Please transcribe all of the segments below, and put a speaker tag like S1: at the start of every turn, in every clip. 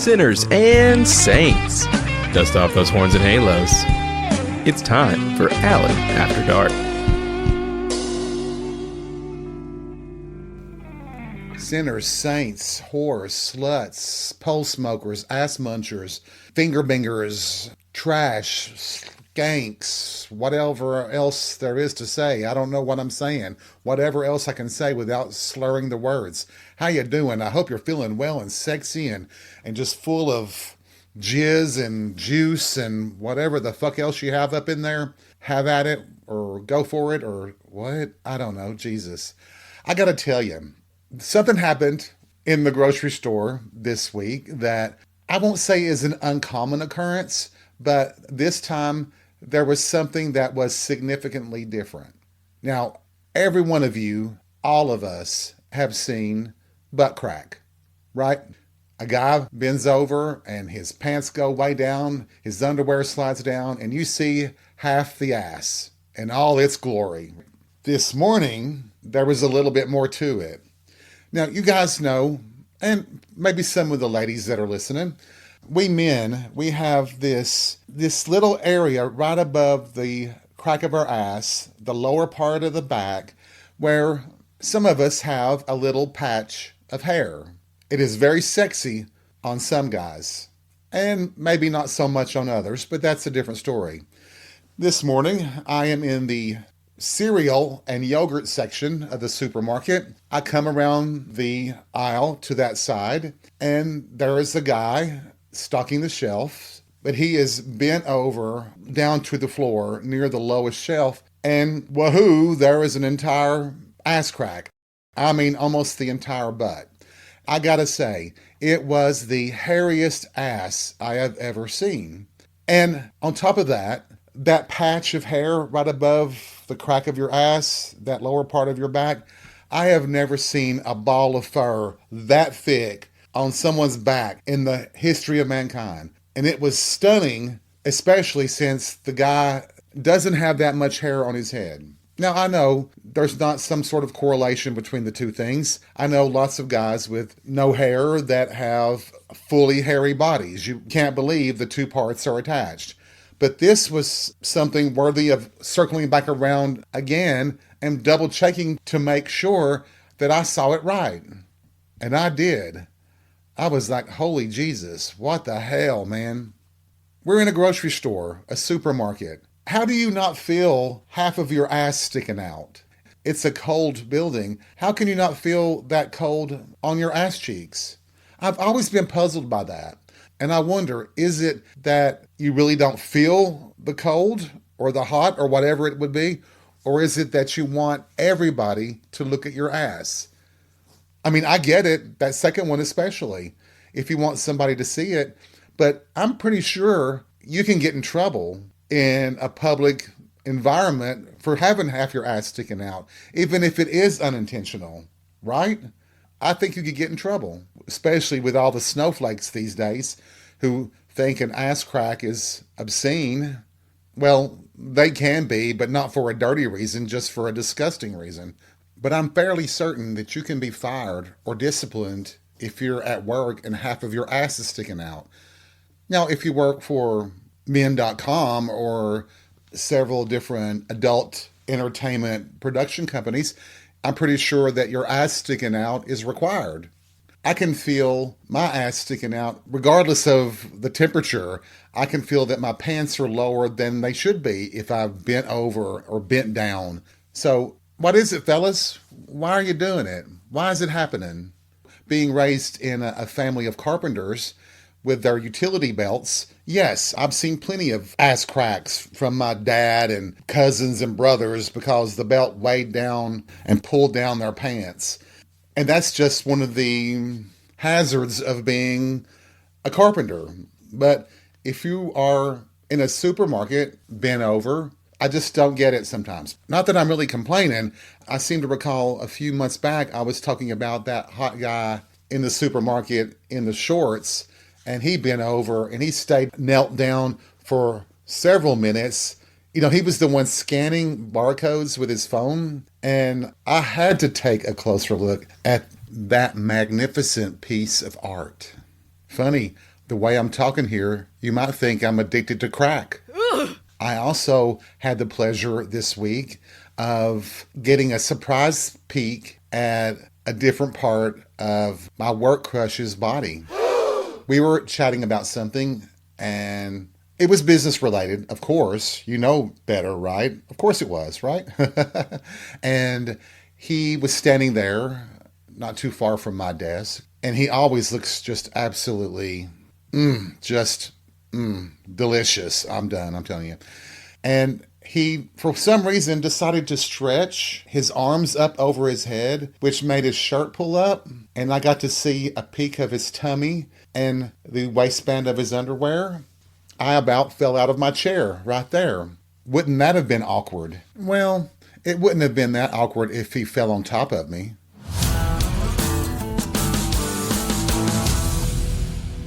S1: sinners, and saints. Dust off those horns and halos. It's time for Alan After Dark.
S2: Sinners, saints, whores, sluts, pole smokers, ass munchers, finger bingers, trash, skanks, whatever else there is to say. I don't know what I'm saying. Whatever else I can say without slurring the words. How you doing? I hope you're feeling well and sexy and just full of jizz and juice and whatever the fuck else you have up in there. Have at it or go for it or what? I don't know. Jesus. I gotta tell you, something happened in the grocery store this week that I won't say is an uncommon occurrence, but this time there was something that was significantly different. Now, every one of you, all of us, have seen butt crack, right? A guy bends over and his pants go way down, his underwear slides down, and you see half the ass in all its glory. This morning, there was a little bit more to it. Now, you guys know, and maybe some of the ladies that are listening, we men, we have this little area right above the crack of our ass, the lower part of the back, where some of us have a little patch of hair. It is very sexy on some guys, and maybe not so much on others, but that's a different story. This morning, I am in the cereal and yogurt section of the supermarket. I come around the aisle to that side, and there is a guy stocking the shelf, but he is bent over down to the floor near the lowest shelf, and wahoo, there is an entire ass crack. I mean, almost the entire butt. I gotta say, it was the hairiest ass I have ever seen. And on top of that, that patch of hair right above the crack of your ass, that lower part of your back, I have never seen a ball of fur that thick on someone's back in the history of mankind. And it was stunning, especially since the guy doesn't have that much hair on his head. Now, I know there's not some sort of correlation between the two things. I know lots of guys with no hair that have fully hairy bodies. You can't believe the two parts are attached. But this was something worthy of circling back around again and double checking to make sure that I saw it right. And I did. I was like, holy Jesus, what the hell, man? We're in a grocery store, a supermarket. How do you not feel half of your ass sticking out? It's a cold building. How can you not feel that cold on your ass cheeks? I've always been puzzled by that. And I wonder, is it that you really don't feel the cold or the hot or whatever it would be? Or is it that you want everybody to look at your ass? I mean, I get it, that second one especially, if you want somebody to see it. But I'm pretty sure you can get in trouble in a public environment for having half your ass sticking out, even if it is unintentional, right? I think you could get in trouble, especially with all the snowflakes these days who think an ass crack is obscene. Well, they can be, but not for a dirty reason, just for a disgusting reason. But I'm fairly certain that you can be fired or disciplined if you're at work and half of your ass is sticking out. Now, if you work for men.com or several different adult entertainment production companies, I'm pretty sure that your ass sticking out is required. I can feel my ass sticking out regardless of the temperature. I can feel that my pants are lower than they should be if I've bent over or bent down. So what is it, fellas? Why are you doing it? Why is it happening? Being raised in a family of carpenters with their utility belts, yes, I've seen plenty of ass cracks from my dad and cousins and brothers because the belt weighed down and pulled down their pants. And that's just one of the hazards of being a carpenter. But if you are in a supermarket bent over, I just don't get it sometimes. Not that I'm really complaining. I seem to recall a few months back I was talking about that hot guy in the supermarket in the shorts, and he bent over and he stayed knelt down for several minutes. You know, he was the one scanning barcodes with his phone, and I had to take a closer look at that magnificent piece of art. Funny, The way I'm talking here, you might think I'm addicted to crack. I also had the pleasure this week of getting a surprise peek at a different part of my work crush's body. We were chatting about something, and it was business related, of course. You know better, right? Of course it was, right? And he was standing there, not too far from my desk, and he always looks just absolutely, delicious. I'm done, I'm telling you. And he, for some reason, decided to stretch his arms up over his head, which made his shirt pull up. And I got to see a peek of his tummy and the waistband of his underwear. I about fell out of my chair right there. Wouldn't that have been awkward? Well, it wouldn't have been that awkward if he fell on top of me.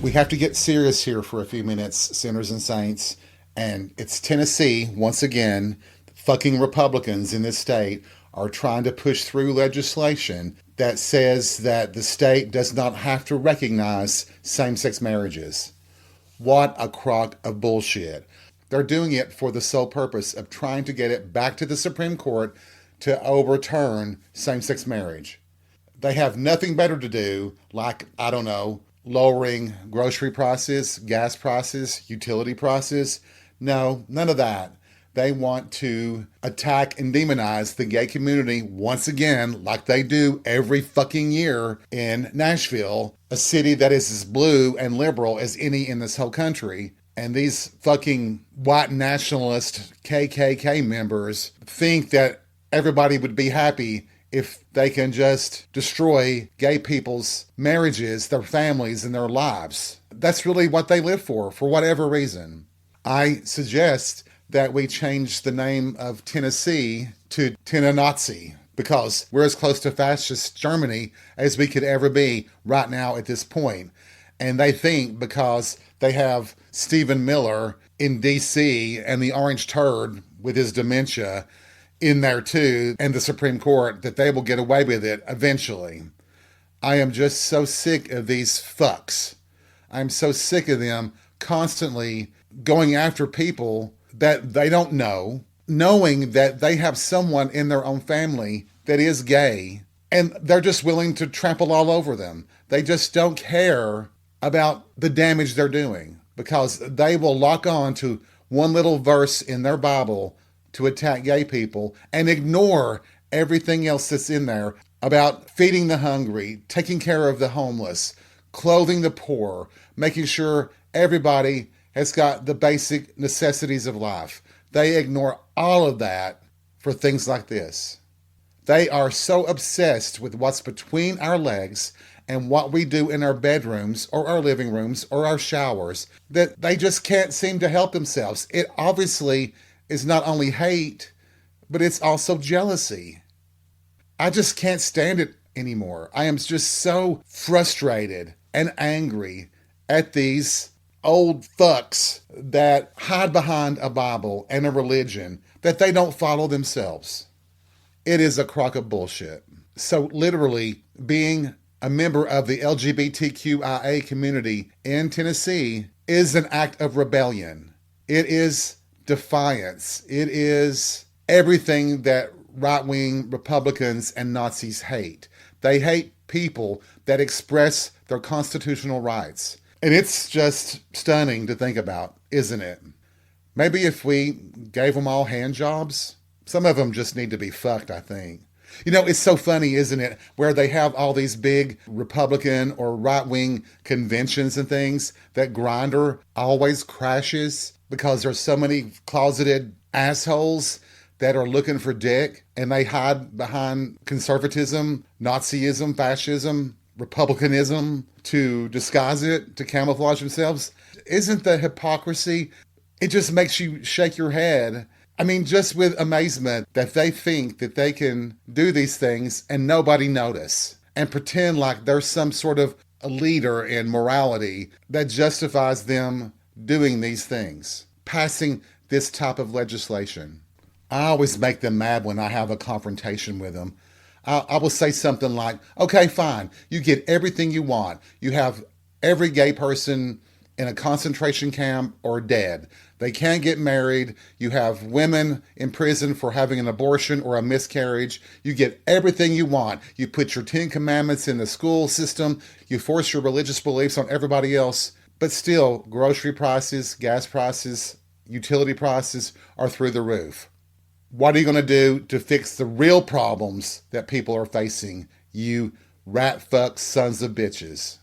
S2: We have to get serious here for a few minutes, sinners and saints. And it's Tennessee, once again. Fucking Republicans in this state are trying to push through legislation that says that the state does not have to recognize same-sex marriages. What a crock of bullshit. They're doing it for the sole purpose of trying to get it back to the Supreme Court to overturn same-sex marriage. They have nothing better to do, like, I don't know, lowering grocery prices, gas prices, utility prices. No, none of that. They want to attack and demonize the gay community once again, like they do every fucking year in Nashville, a city that is as blue and liberal as any in this whole country. And these fucking white nationalist KKK members think that everybody would be happy if they can just destroy gay people's marriages, their families, and their lives. That's really what they live for whatever reason. I suggest that we change the name of Tennessee to Tennazi, because we're as close to fascist Germany as we could ever be right now at this point. And they think because they have Stephen Miller in D.C. and the orange turd with his dementia in there too, and the Supreme Court, that they will get away with it eventually. I am just so sick of these fucks. I'm so sick of them constantly going after people that they don't know, knowing that they have someone in their own family that is gay, and they're just willing to trample all over them. They just don't care about the damage they're doing, because they will lock on to one little verse in their Bible to attack gay people and ignore everything else that's in there about feeding the hungry, taking care of the homeless, clothing the poor, making sure everybody has got the basic necessities of life. They ignore all of that for things like this. They are so obsessed with what's between our legs and what we do in our bedrooms or our living rooms or our showers that they just can't seem to help themselves. It obviously is not only hate, but it's also jealousy. I just can't stand it anymore. I am just so frustrated and angry at these old fucks that hide behind a Bible and a religion that they don't follow themselves. It is a crock of bullshit. So literally, being a member of the LGBTQIA community in Tennessee is an act of rebellion. It is defiance. It is everything that right-wing Republicans and Nazis hate. They hate people that express their constitutional rights. And it's just stunning to think about, isn't it? Maybe if we gave them all hand jobs, some of them just need to be fucked, I think. You know, it's so funny, isn't it, where they have all these big Republican or right-wing conventions and things that Grindr always crashes because there's so many closeted assholes that are looking for dick, and they hide behind conservatism, Nazism, fascism, Republicanism to disguise it, to camouflage themselves. Isn't the hypocrisy, it just makes you shake your head. I mean, just with amazement that they think that they can do these things and nobody notice and pretend like there's some sort of a leader in morality that justifies them doing these things, passing this type of legislation. I always make them mad when I have a confrontation with them. I will say something like, okay, fine, you get everything you want. You have every gay person in a concentration camp or dead. They can't get married. You have women in prison for having an abortion or a miscarriage. You get everything you want. You put your 10 Commandments in the school system. You force your religious beliefs on everybody else. But still, grocery prices, gas prices, utility prices are through the roof. What are you going to do to fix the real problems that people are facing, you rat fuck sons of bitches?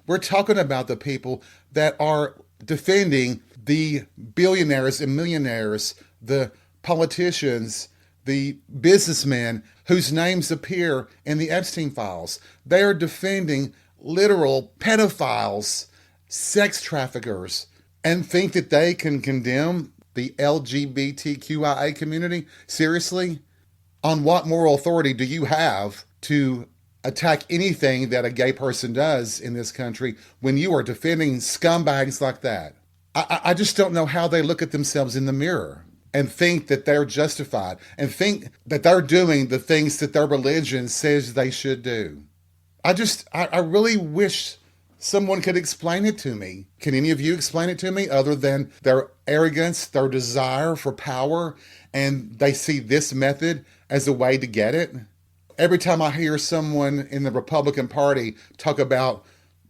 S2: We're talking about the people that are defending the billionaires and millionaires, the politicians, the businessmen whose names appear in the Epstein files. They are defending literal pedophiles, sex traffickers, and think that they can condemn the LGBTQIA community? Seriously? On what moral authority do you have to attack anything that a gay person does in this country when you are defending scumbags like that? I just don't know how they look at themselves in the mirror and think that they're justified and think that they're doing the things that their religion says they should do. I really wish someone could explain it to me. Can any of you explain it to me other than their arrogance, their desire for power, and they see this method as a way to get it? Every time I hear someone in the Republican Party talk about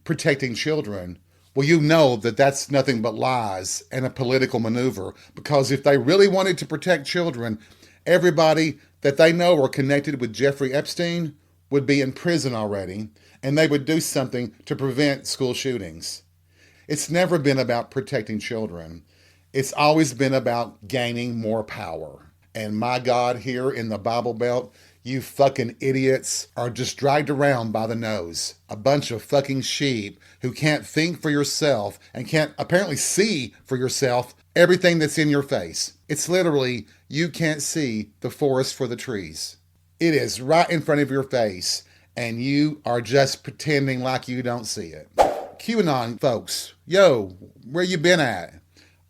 S2: protecting children, well, you know that that's nothing but lies and a political maneuver, because if they really wanted to protect children, everybody that they know are connected with Jeffrey Epstein would be in prison already, and they would do something to prevent school shootings. It's never been about protecting children. It's always been about gaining more power. And my God, here in the Bible Belt, you fucking idiots are just dragged around by the nose. A bunch of fucking sheep who can't think for yourself and can't apparently see for yourself everything that's in your face. It's literally, you can't see the forest for the trees. It is right in front of your face, and you are just pretending like you don't see it. QAnon folks, yo, where you been at?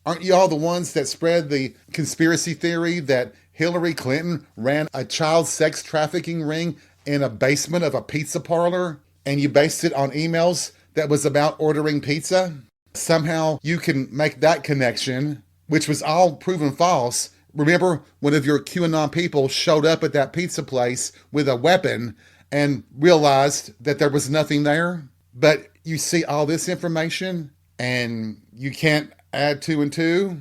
S2: Aren't you all the ones that spread the conspiracy theory that Hillary Clinton ran a child sex trafficking ring in a basement of a pizza parlor, and you based it on emails that was about ordering pizza? Somehow you can make that connection, which was all proven false. Remember, one of your QAnon people showed up at that pizza place with a weapon and realized that there was nothing there. But you see all this information and you can't add 2 and 2.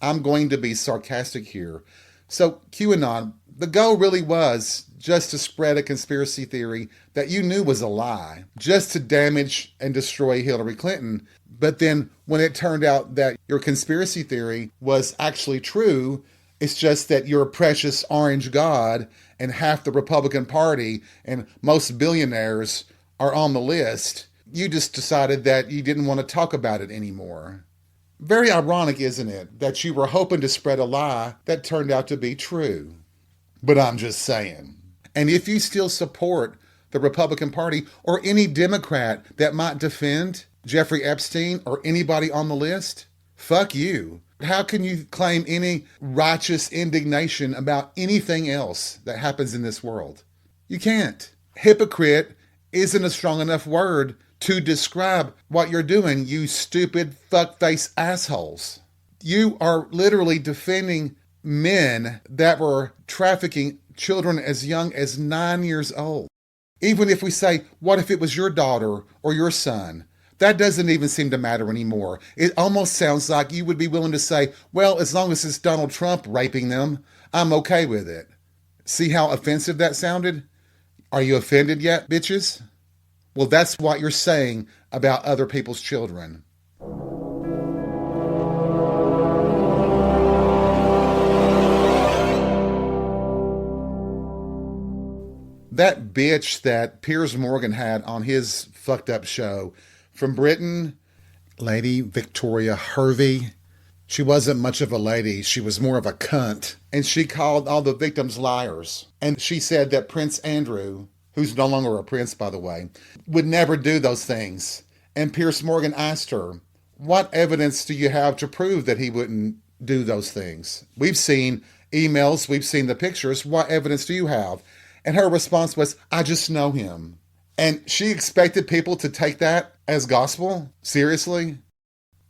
S2: I'm going to be sarcastic here. So QAnon, the goal really was just to spread a conspiracy theory that you knew was a lie, just to damage and destroy Hillary Clinton. But then when it turned out that your conspiracy theory was actually true, it's just that you're a precious orange god and half the Republican Party and most billionaires are on the list, you just decided that you didn't want to talk about it anymore. Very ironic, isn't it, that you were hoping to spread a lie that turned out to be true? But I'm just saying. And if you still support the Republican Party or any Democrat that might defend Jeffrey Epstein or anybody on the list, fuck you. How can you claim any righteous indignation about anything else that happens in this world? You can't. Hypocrite isn't a strong enough word to describe what you're doing, you stupid fuckface assholes. You are literally defending men that were trafficking children as young as 9 years old. Even if we say, what if it was your daughter or your son? That doesn't even seem to matter anymore. It almost sounds like you would be willing to say, well, as long as it's Donald Trump raping them, I'm okay with it. See how offensive that sounded? Are you offended yet, bitches? Well, that's what you're saying about other people's children. That bitch that Piers Morgan had on his fucked up show from Britain, Lady Victoria Hervey, she wasn't much of a lady. She was more of a cunt. And she called all the victims liars. And she said that Prince Andrew, who's no longer a prince, by the way, would never do those things. And Piers Morgan asked her, what evidence do you have to prove that he wouldn't do those things? We've seen emails, we've seen the pictures. What evidence do you have? And her response was, I just know him. And she expected people to take that as gospel? Seriously?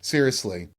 S2: Seriously.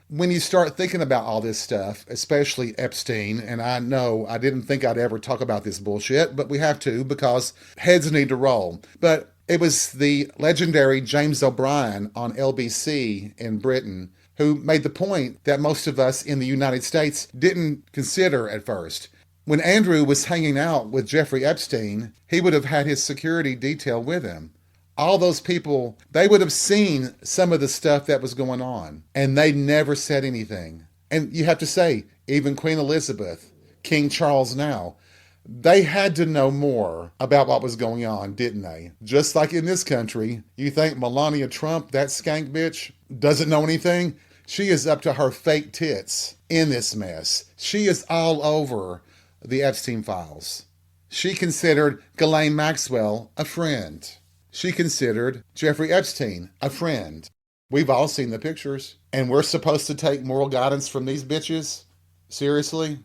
S2: When you start thinking about all this stuff, especially Epstein, and I know I didn't think I'd ever talk about this bullshit, but we have to because heads need to roll. But it was the legendary James O'Brien on LBC in Britain who made the point that most of us in the United States didn't consider at first. When Andrew was hanging out with Jeffrey Epstein, he would have had his security detail with him. All those people, they would have seen some of the stuff that was going on, and they never said anything. And you have to say, even Queen Elizabeth, King Charles now, they had to know more about what was going on, didn't they? Just like in this country, you think Melania Trump, that skank bitch, doesn't know anything? She is up to her fake tits in this mess. She is all over the Epstein files. She considered Ghislaine Maxwell a friend. She considered Jeffrey Epstein a friend. We've all seen the pictures. And we're supposed to take moral guidance from these bitches? Seriously?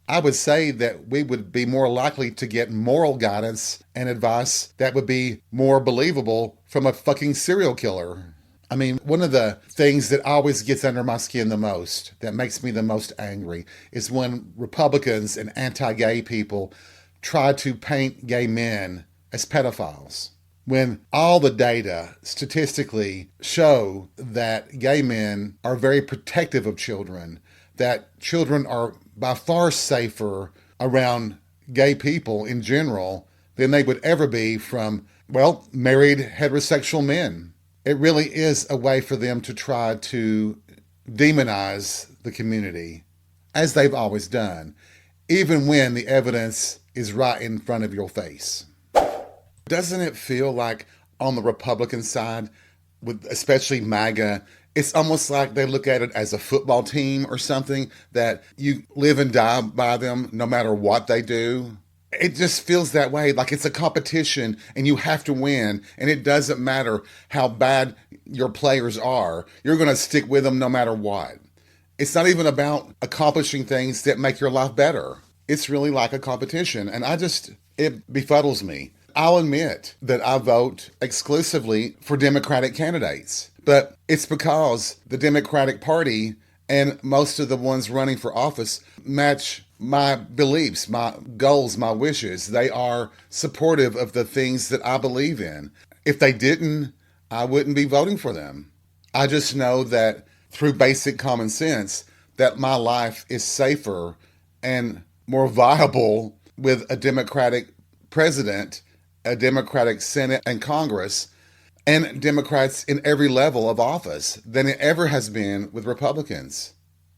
S2: I would say that we would be more likely to get moral guidance and advice that would be more believable from a fucking serial killer. I mean, one of the things that always gets under my skin the most, that makes me the most angry, is when Republicans and anti-gay people try to paint gay men as pedophiles. When all the data statistically show that gay men are very protective of children, that children are by far safer around gay people in general than they would ever be from, well, married heterosexual men. It really is a way for them to try to demonize the community, as they've always done, even when the evidence is right in front of your face. Doesn't it feel like on the Republican side, with especially MAGA, it's almost like they look at it as a football team or something, that you live and die by them no matter what they do? It just feels that way, like it's a competition and you have to win, and it doesn't matter how bad your players are. You're going to stick with them no matter what. It's not even about accomplishing things that make your life better. It's really like a competition, and it befuddles me. I'll admit that I vote exclusively for Democratic candidates, but it's because the Democratic Party and most of the ones running for office match my beliefs, my goals, my wishes. They are supportive of the things that I believe in. If they didn't, I wouldn't be voting for them. I just know that through basic common sense, that my life is safer and more viable with a Democratic president, a Democratic Senate and Congress, and Democrats in every level of office than it ever has been with Republicans.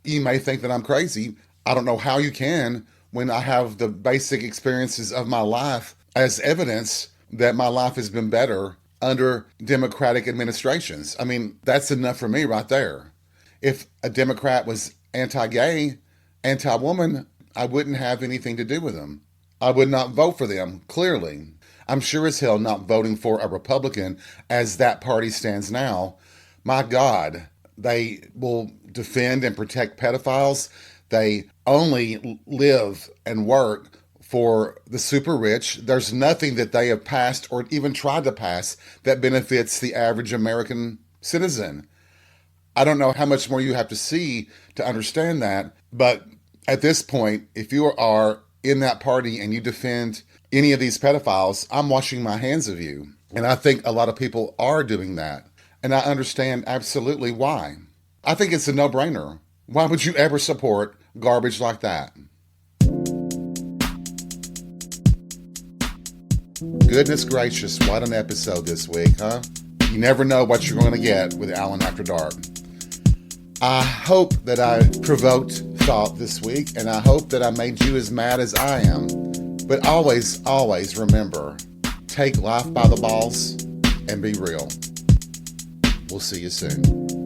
S2: You may think that I'm crazy. I don't know how you can when I have the basic experiences of my life as evidence that my life has been better under Democratic administrations. I mean, that's enough for me right there. If a Democrat was anti-gay, anti-woman, I wouldn't have anything to do with them. I would not vote for them, clearly. I'm sure as hell not voting for a Republican as that party stands now. My God, they will defend and protect pedophiles. They only live and work for the super rich. There's nothing that they have passed or even tried to pass that benefits the average American citizen. I don't know how much more you have to see to understand that, but at this point, if you are in that party and you defend any of these pedophiles, I'm washing my hands of you. And I think a lot of people are doing that. And I understand absolutely why. I think it's a no-brainer. Why would you ever support garbage like that? Goodness gracious, what an episode this week, huh? You never know what you're going to get with Alan After Dark. I hope that I provoked thought this week, and I hope that I made you as mad as I am. But always, always remember, take life by the balls and be real. We'll see you soon.